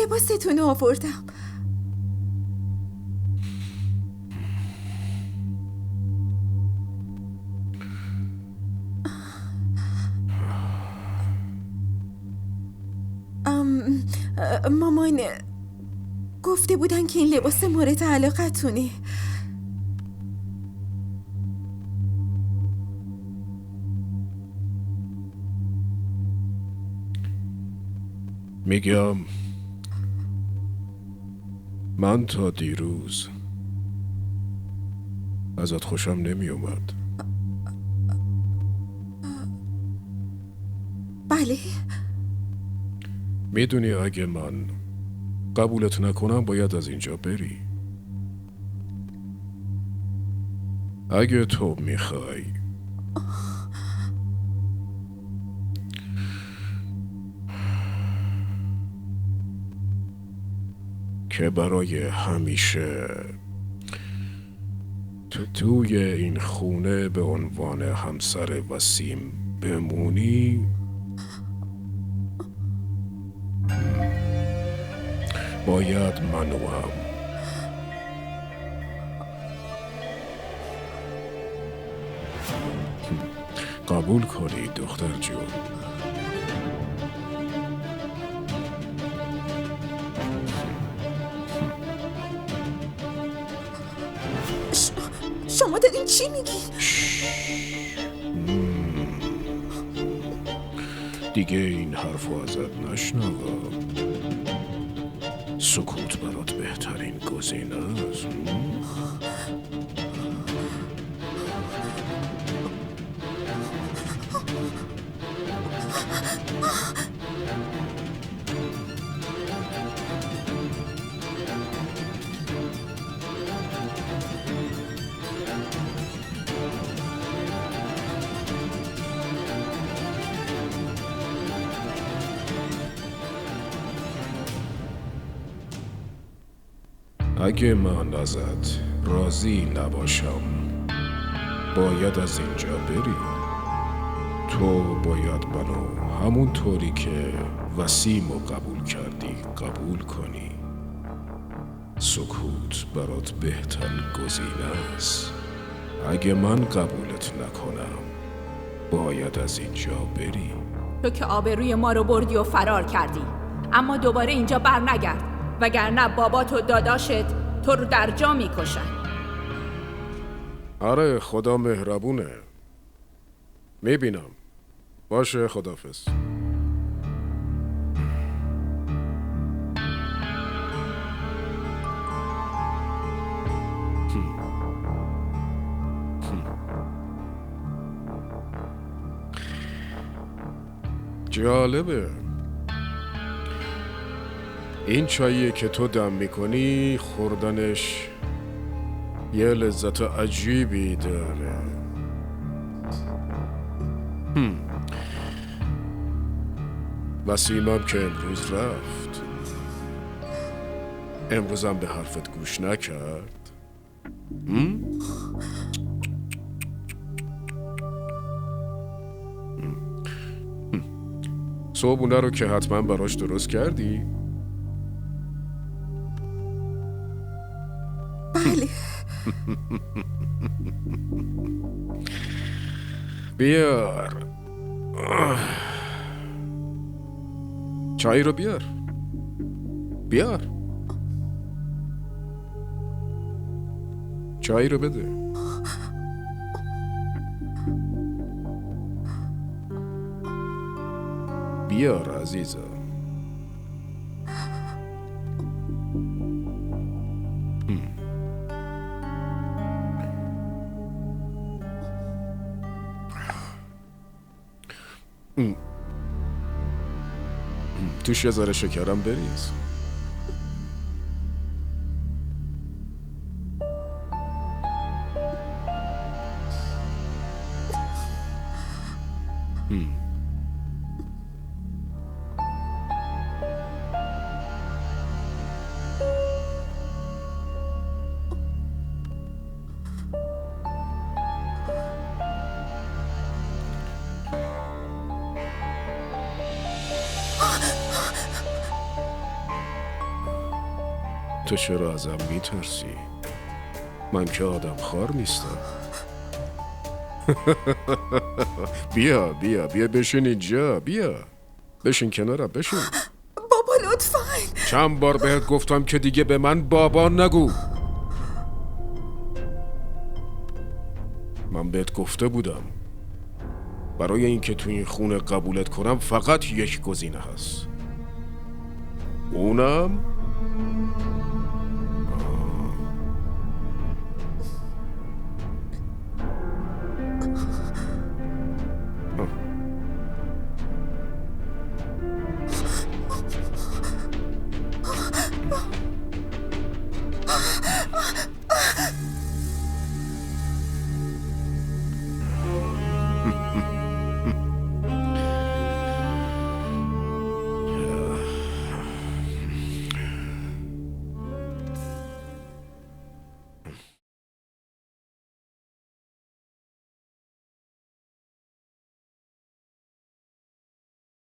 لباستون آوردم. مامان گفته بودن که این لباس مورد علاقتونه. میگم من تا دیروز ازت خوشم نمی اومد. بله. میدونی اگه من قبولت نکنم باید از اینجا بری. اگه تو میخوای که برای همیشه توی این خونه به عنوان همسر وسیم بمونی، باید منو هم قبول کنی دختر جون. شما دارین چی میگین؟ دیگه این حرفو ازت نشنوم. سکوت برات بهترین گزینه است. اگه من ازت راضی نباشم باید از اینجا بری. تو باید منو همون طوری که وسیم رو قبول کردی قبول کنی. سکوت برات بهترین گزینه است. اگه من قبولت نکنم باید از اینجا بری. تو که آبروی ما رو بردی و فرار کردی، اما دوباره اینجا بر نگرد، وگرنه بابات و داداشت تو رو در جا میکشن. آره خدا مهربونه. میبینم. باشه خداحافظ. جالبه. این چاییه که تو دم میکنی خوردنش یه لذت عجیبی داره. وسیمم که امروز رفت. امروزم به حرفت گوش نکرد. صبحونه رو که حتما براش درست کردی؟ بله. بیار چای رو بیار. بیار چای رو بده. بیار عزیزم. توش یه ذره شکرم بریز. تو چرا ازم میترسی؟ من که آدم خار نیستم. بیا بیا بیا بشین اینجا، بیا بشین کنارم، بشین. بابا لطفاً. چند بار بهت گفتم که دیگه به من بابا نگو. من بهت گفته بودم برای اینکه تو این خونه قبولت کنم فقط یک گزینه هست، اونم